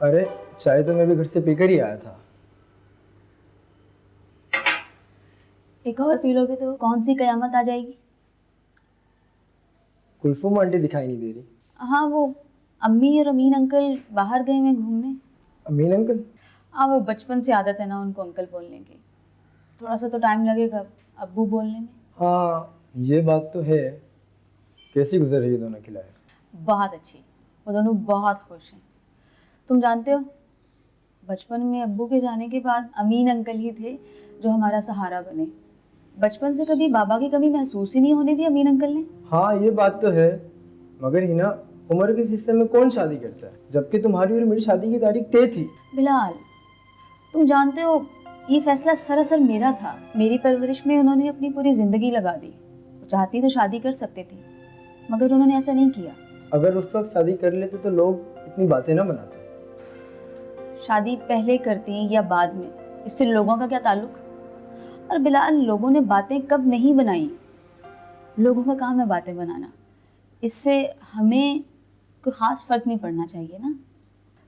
अरे चाय तो मैं भी घर से पीकर ही आया था। एक और पी लोगे तो कौन सी कयामत आ जाएगी। कुलसुम आंटी दिखाई नहीं दे रही। हाँ, वो अम्मी और अमीन अंकल बाहर गए हैं घूमने। अमीन अंकल? हाँ, वो बचपन से आदत है ना उनको अंकल बोलने की। थोड़ा सा तो टाइम लगेगा अब्बू बोलने में। हाँ ये बात तो है। कैसी गुजर रही है दोनों की लाइफ? बहुत अच्छी। वो दोनों बहुत खुश हैं। तुम जानते हो, बचपन में अब्बू के जाने के बाद अमीन अंकल ही थे जो हमारा सहारा बने। बचपन से कभी बाबा की कमी महसूस ही नहीं होने दी अमीन अंकल ने। हाँ ये बात तो है, मगर हिना उम्र के हिस्से में कौन शादी करता है, जबकि तुम्हारी और मेरी शादी की तारीख तय थी। बिलाल, तुम जानते हो ये फैसला सरासर मेरा था। मेरी परवरिश में उन्होंने अपनी पूरी जिंदगी लगा दी। वो चाहती तो शादी कर सकते थे, मगर उन्होंने ऐसा नहीं किया। अगर उस वक्त शादी कर लेते तो लोग इतनी बातें ना बनाते। शादी पहले करती या बाद में, इससे लोगों का क्या ताल्लुक। और बिलाल, लोगों ने बातें कब नहीं बनाई। लोगों का काम है बातें बनाना। इससे हमें कोई ख़ास फ़र्क नहीं पड़ना चाहिए ना।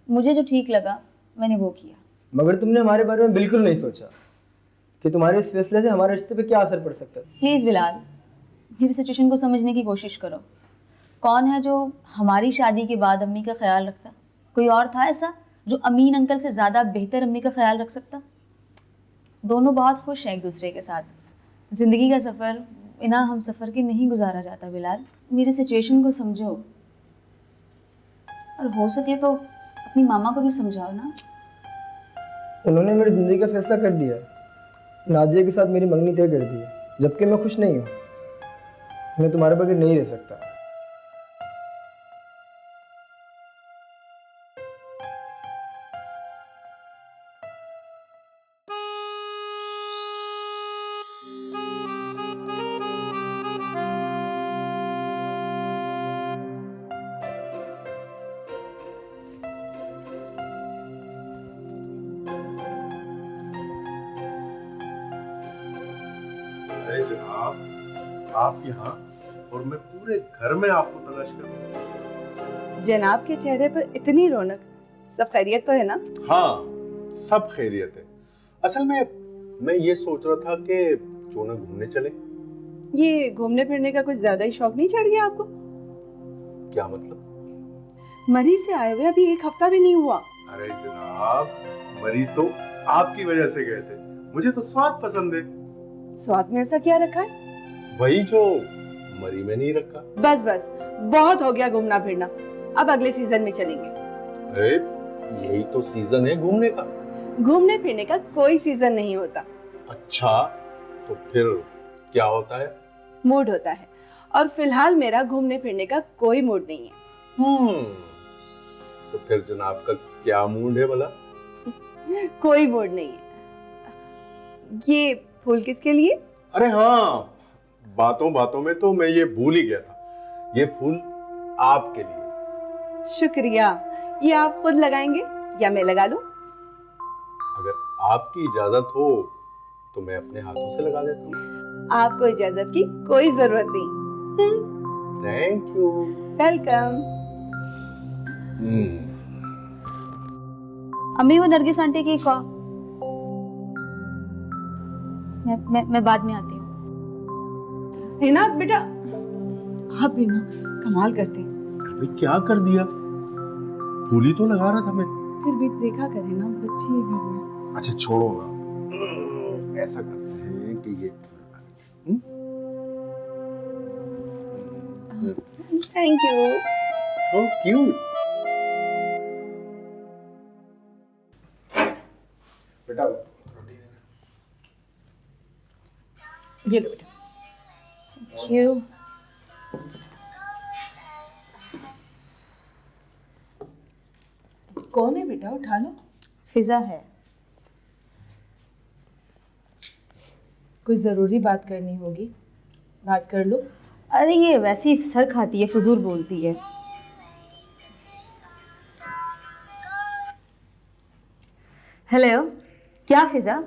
मुझे जो ठीक लगा मैंने वो किया। मगर तुमने हमारे बारे में बिल्कुल नहीं सोचा कि तुम्हारे इस फैसले से हमारे रिश्ते पे क्या असर पड़ सकता है। प्लीज़ बिलाल, मेरी सिचुएशन को समझने की कोशिश करो। कौन है जो हमारी शादी के बाद अम्मी का ख्याल रखता? कोई और था ऐसा जो अमीन अंकल से ज़्यादा बेहतर अम्मी का ख्याल रख सकता? दोनों बहुत खुश हैं एक दूसरे के साथ। ज़िंदगी का सफ़र बिना हम सफ़र के नहीं गुजारा जाता बिलाल। मेरी सिचुएशन को समझो, और हो सके तो अपनी मामा को भी समझाओ ना। उन्होंने मेरी ज़िंदगी का फैसला कर दिया है। नाजिया के साथ मेरी मंगनी तय कर दी है, जबकि मैं खुश नहीं हूँ। मैं तुम्हारे बगैर नहीं रह सकता। अरे जनाब, आप यहाँ और मैं पूरे घर में आपको तलाश कर रहा हूँ। जनाब के चेहरे पर इतनी रौनक, सब खैरियत तो है ना? हाँ, सब खैरियत है। असल में मैं ये सोच रहा था कि क्यों ना घूमने चले। ये घूमने फिरने का कुछ ज्यादा ही शौक नहीं चढ़ गया आपको? क्या मतलब? मरी से आए हुए अभी एक हफ्ता भी नहीं हुआ। अरे जनाब, मरी तो आपकी वजह से गए थे। मुझे तो स्वाद पसंद है। स्वाद में ऐसा क्या रखा है? वही जो मरी में नहीं रखा। बस बस, बहुत हो गया घूमना फिरना। अब अगले सीजन में चलेंगे। अरे यही तो सीजन है घूमने का। घूमने फिरने का कोई सीजन नहीं होता। अच्छा, तो फिर क्या होता है? मूड होता है, और फिलहाल मेरा घूमने फिरने का कोई मूड नहीं है। तो फिर जनाब का क्या मूड है भला? कोई मूड नहीं है। ये फूल किसके लिए? अरे हाँ, बातों बातों में तो मैं ये भूल ही गया था। ये फूल आपके लिए। शुक्रिया। ये आप खुद लगाएंगे या मैं लगा लूं? अगर आपकी इजाजत हो तो मैं अपने हाथों से लगा देता हूँ। आपको इजाजत की कोई जरूरत नहीं। Thank you. वेलकम। अम्मी, वो नरगिस आंटी की कॉल। मैं बाद में आती हूँ। है ना बेटा? आप भी ना कमाल करते हैं। अरे क्या कर दिया? फूल ही तो लगा रहा था मैं। फिर भी देखा करें ना, बच्ची है घर में। अच्छा छोड़ो ना, ऐसा करते हैं कि ये थैंक यू। So cute. बेटा रोटी देना। ये लो बेटा। क्यों? कौन है बेटा? उठा लो। फिजा है। कोई जरूरी बात करनी होगी, बात कर लो। अरे ये वैसी सर खाती है, फजूल बोलती है। हेलो, क्या फिजा?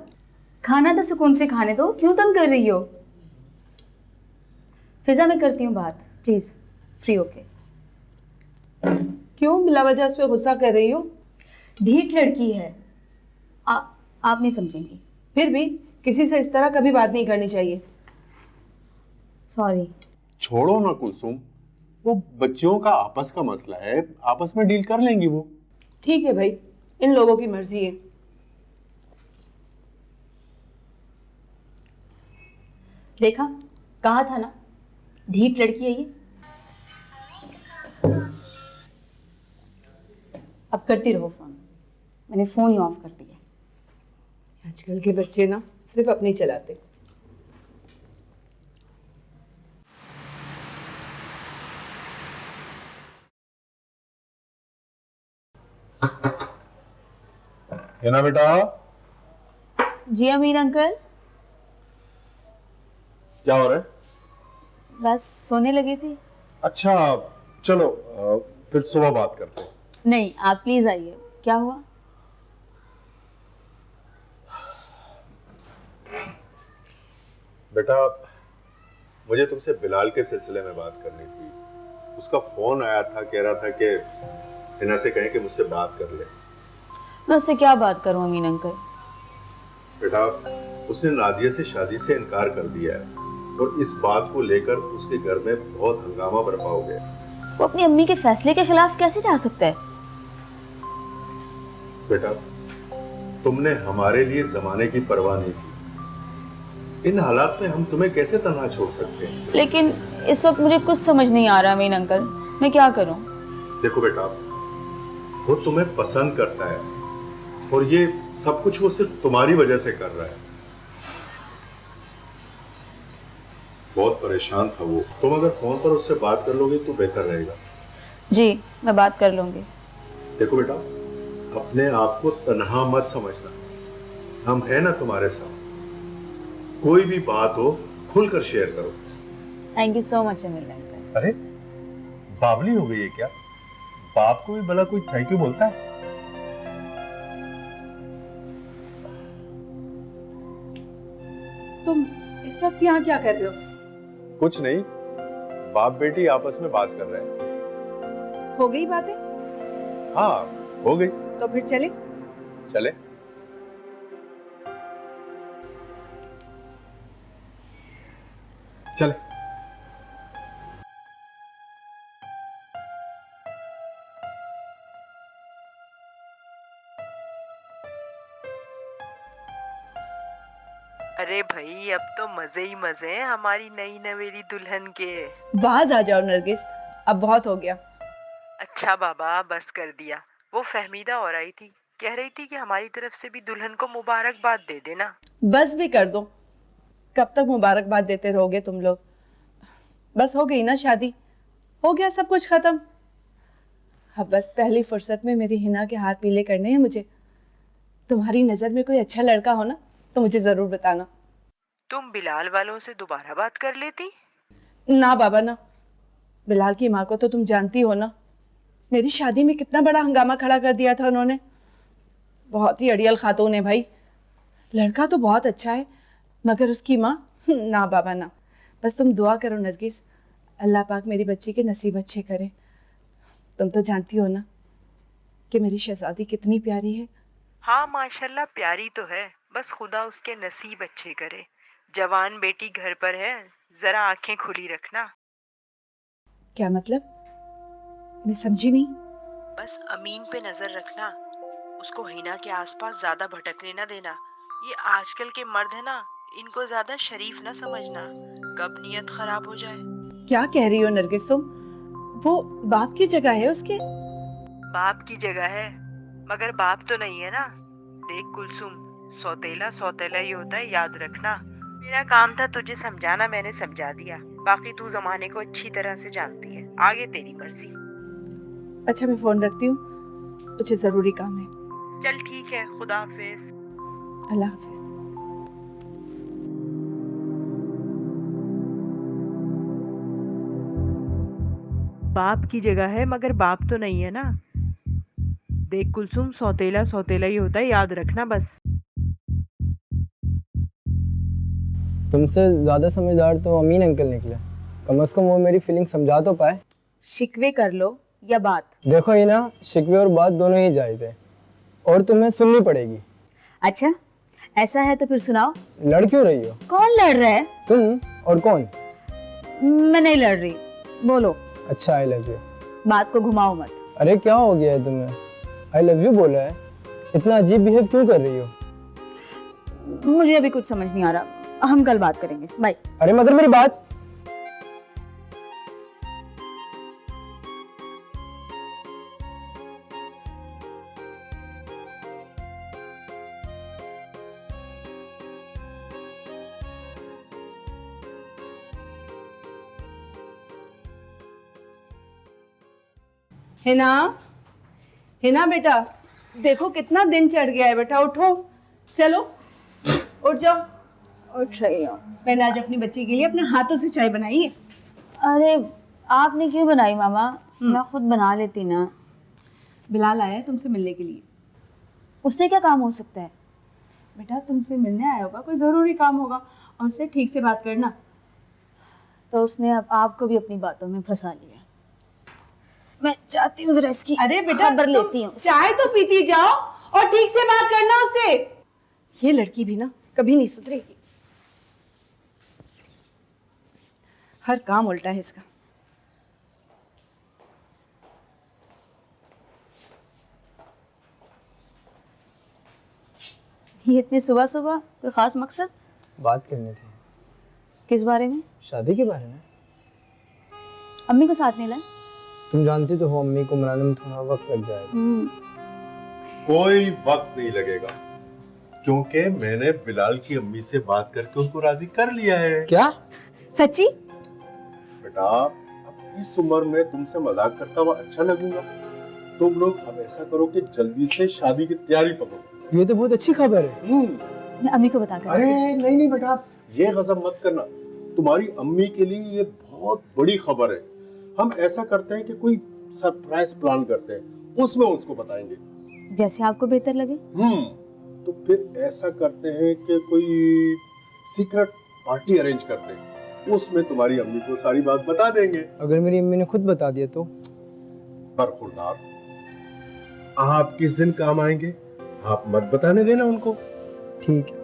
खाना तो सुकून से खाने दो, क्यों तंग कर रही हो? फिजा मैं करती हूँ बात, प्लीज फ्री होके। क्यों बिला वजह उस पर गुस्सा कर रही हो? ढीठ लड़की है। आप नहीं समझेंगी। फिर भी किसी से इस तरह कभी बात नहीं करनी चाहिए। सॉरी। छोड़ो ना कुलसुम, वो बच्चियों का आपस का मसला है, आपस में डील कर लेंगी वो। ठीक है भाई, इन लोगों की मर्जी है। देखा, कहा था ना, ढीठ लड़की है ये। अब करती रहो फोन। मैंने फोन ही ऑफ कर दिया। आजकल के बच्चे ना सिर्फ अपनी चलाते। है ना बेटा? जी अमीन अंकल। क्या हो रहा है? बस सोने लगी थी। अच्छा चलो, फिर सुबह बात करते हैं। नहीं, आप प्लीज आइए। क्या हुआ? बेटा, मुझे तुमसे बिलाल के सिलसिले में बात करनी थी। उसका फोन आया था, कह रहा था कि हिना से कहें कि मुझसे बात कर ले। मैं उससे क्या बात करूं अमीन अंकल? बेटा, उसने नादिया से शादी से इनकार कर दिया है और इस बात को लेकर उसके घर में बहुत हंगामा बरपा हो गया। वो अपनी अम्मी के फैसले के खिलाफ कैसे जा सकता है? बेटा, तुमने हमारे लिए जमाने की परवाह नहीं की। इन हालात में हम तुम्हें कैसे तन्हा छोड़ सकते हैं? लेकिन इस वक्त मुझे कुछ समझ नहीं आ रहा अमीन अंकल, मैं क्या करूं? देखो बेटा, वो तुम्हें पसंद करता है और ये सब कुछ वो सिर्फ तुम्हारी वजह से कर रहा है। बहुत परेशान था वो। तुम अगर फोन पर उससे बात कर लोगे तो बेहतर रहेगा। जी, मैं बात कर लूंगी। देखो बेटा, अपने आप को तन्हा मत समझना, हम हैं ना तुम्हारे साथ। कोई भी बात हो खुलकर शेयर करो। Thank you so much Amin uncle. अरे बावली हो गई है क्या? बाप को भी भला कोई थैंक यू बोलता है? तुम इस वक्त यहाँ क्या कर रहे हो? कुछ नहीं, बाप बेटी आपस में बात कर रहे हैं। हो गई बातें? हाँ, हो गई। तो फिर चले। चले। चले। अरे भाई, अब तो मजे ही मजे हैं हमारी नई नवेली दुल्हन के। बाज आ जाओ नरगिस, अब बहुत हो गया। अच्छा बाबा, बस कर दिया। वो फहमीदा और आई थी, कह रही थी कि हमारी तरफ से भी दुल्हन को मुबारकबाद दे देना। बस भी कर दो, कब तक मुबारकबाद देते रहोगे तुम लोग? बस हो गई ना शादी, हो गया सब कुछ खत्म। अब बस पहली फुर्सत में मेरी हिना के हाथ पीले करने हैं मुझे। तुम्हारी नजर में कोई अच्छा लड़का हो ना तो मुझे जरूर बताना। तुम बिलाल वालों से दोबारा बात कर लेती। ना बाबा ना, बिलाल की माँ को तो तुम जानती हो ना, मेरी शादी में कितना बड़ा हंगामा खड़ा कर दिया था उन्होंने। बहुत ही अड़ियल खातून है भाई। लड़का तो बहुत अच्छा है मगर उसकी माँ, ना बाबा ना। बस तुम दुआ करो नरगिस, अल्लाह पाक मेरी बच्ची के नसीब अच्छे करे। तुम तो जानती हो ना कि मेरी शहजादी कितनी प्यारी है। हाँ माशाल्लाह, प्यारी तो है, बस खुदा उसके नसीब अच्छे करे। जवान बेटी घर पर है, जरा आंखें खुली रखना। क्या मतलब? मैं समझी नहीं। बस अमीन पे नजर रखना, उसको हिना के आसपास ज्यादा भटकने ना देना। ये आजकल के मर्द है ना, इनको ज्यादा शरीफ ना समझना, कब नीयत खराब हो जाए। क्या कह रही हो नरगिस तुम? वो बाप की जगह है उसके। बाप की जगह है मगर बाप तो नहीं है ना। देख कुलसुम, सौतेला सौतेला ही होता है, याद रखना। मेरा काम था तुझे समझाना, मैंने समझा दिया। बाकी तू जमाने को अच्छी तरह से जानती है, आगे तेरी मर्जी। अच्छा मैं फोन रखती हूँ, मुझे जरूरी काम है। चल ठीक है, खुदा हाफिज। अल्लाह हाफिज। बाप की जगह है मगर बाप तो नहीं है ना। देख कुलसुम, सौतेला सौतेला ही होता है, याद रखना बस। तुमसे ज़्यादा समझदार तो अमीन अंकल निकले। कम से कम वो मेरी फीलिंग समझा तो पाए। शिकवे कर लो या बात। देखो ही ना, शिकवे और बात दोनों ही जायज़ है। और तुम्हें सुननी पड़ेगी। अच्छा, ऐसा है तो फिर सुनाओ। लड़ क्यों रही हो? कौन लड़ रहा है? तुम और कौन? मैं नहीं लड़ रही, बोलो। अच्छा, आई लव यू। बात को घुमाओ मत। अरे क्या हो गया है तुम्हें? आई लव यू बोला है, इतना अजीब बिहेव क्यों कर रही हो? मुझे अभी कुछ समझ नहीं आ रहा, हम कल बात करेंगे, बाय। अरे मगर मेरी बात। हिना, हिना बेटा, देखो कितना दिन चढ़ गया है बेटा, उठो, चलो उठ जाओ। उठ रही हूँ। मैंने आज अपनी बच्ची के लिए अपने हाथों से चाय बनाई है। अरे आपने क्यों बनाई मामा? मैं खुद बना लेती ना। बिलाल आया है तुमसे मिलने के लिए। उससे क्या काम हो सकता है? बेटा तुमसे मिलने आया होगा, कोई ज़रूरी काम होगा, और उससे ठीक से बात करना। तो उसने अब आपको भी अपनी बातों में फंसा लिया। मैं चाहती हूँ जरा इसकी अरे बेटा खबर तुम लेती हूँ। चाय तो पीती जाओ और ठीक से बात करना उससे। ये लड़की भी ना कभी नहीं सुधरेगी, हर काम उल्टा है इसका। ये इतनी सुबह सुबह कोई खास मकसद? बात करनी थी। किस बारे में? शादी के बारे में। अम्मी को साथ नहीं लाए? तुम जानती तो हो अम्मी को मनाने में थोड़ा वक्त लग जाएगा। कोई वक्त नहीं लगेगा, क्योंकि मैंने बिलाल की अम्मी से बात करके उनको राजी कर लिया है। क्या? सच्ची? बेटा, अब इस उम्र में तुमसे मजाक करता हुआ अच्छा लगूंगा? तुम लोग अब ऐसा करो कि जल्दी से शादी की तैयारी पकड़ो। ये तो बहुत अच्छी खबर है। मैं अम्मी को बता कर। अरे नहीं नहीं बेटा, ये गजब मत करना। तुम्हारी अम्मी के लिए ये बहुत बड़ी खबर है। हम ऐसा करते हैं कि कोई सरप्राइज प्लान करते हैं, उसमें उसको बताएंगे। जैसे आपको बेहतर लगे। तो फिर ऐसा करते हैं कि कोई सीक्रेट पार्टी अरेंज करते हैं, उसमें तुम्हारी अम्मी को सारी बात बता देंगे। अगर मेरी अम्मी ने खुद बता दिया तो? बरखुरदार, आप किस दिन काम आएंगे, आप मत बताने देना उनको। ठीक है।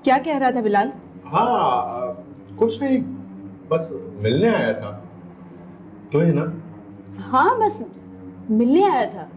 क्या कह रहा था बिलाल? हाँ, कुछ नहीं, बस मिलने आया था। तो है ना? हाँ, बस मिलने आया था।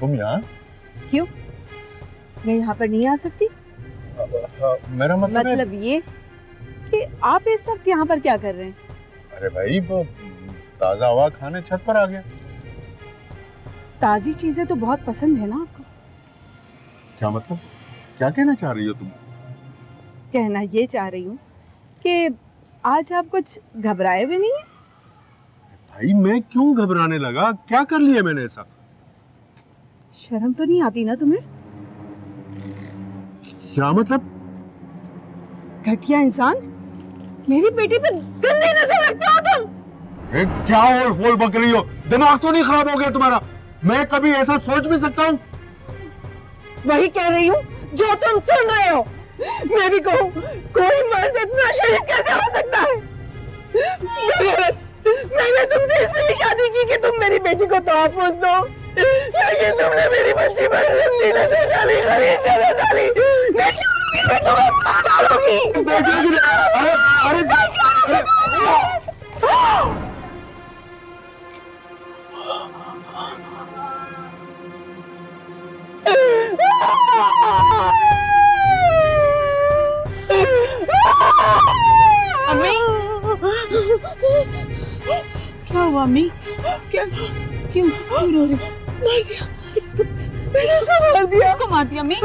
तुम यहाँ? क्यों, मैं यहाँ पर नहीं आ सकती? मेरा मतलब मतलब ये कि आप इस वक्त यहाँ पर क्या कर रहे हैं? अरे भाई वो ताजा हवा खाने छत पर आ गया। ताज़ी चीजें तो बहुत पसंद है ना आपको। क्या मतलब, क्या कहना चाह रही हो तुम? कहना ये चाह रही हूँ कि आज आप कुछ घबराए भी नहीं हैं। भाई मैं क्यों घबराने लगा, क्या कर लिया मैंने ऐसा? शर्म तो नहीं आती ना तुम्हें? क्या मतलब? घटिया इंसान, मेरी बेटी पे गंदी नजर रखते हो तुम। ए, क्या होल बक रही हो? दिमाग तो नहीं खराब हो गया तुम्हारा? मैं कभी ऐसा सोच भी सकता हूँ? वही कह रही हूँ जो तुम सुन रहे हो। मैं भी कहूँ, कोई मर्द इतना शरीफ कैसे हो सकता है? मैंने तुमसे इसलिए शादी की कि तुम मेरी बेटी को तहफ्फुज़ दो, लेकिन तुमने मेरी बच्ची पर गंदी नजर डाली, खलीज नजर डाली। मैं छोड़ूंगी, मैं तुम्हें मार डालूंगी। अम्मी, क्या हुआ अम्मी? क्या, क्यों क्यों रो रही? मार दिया इसको, मार दिया। किसको मार दिया अम्मी?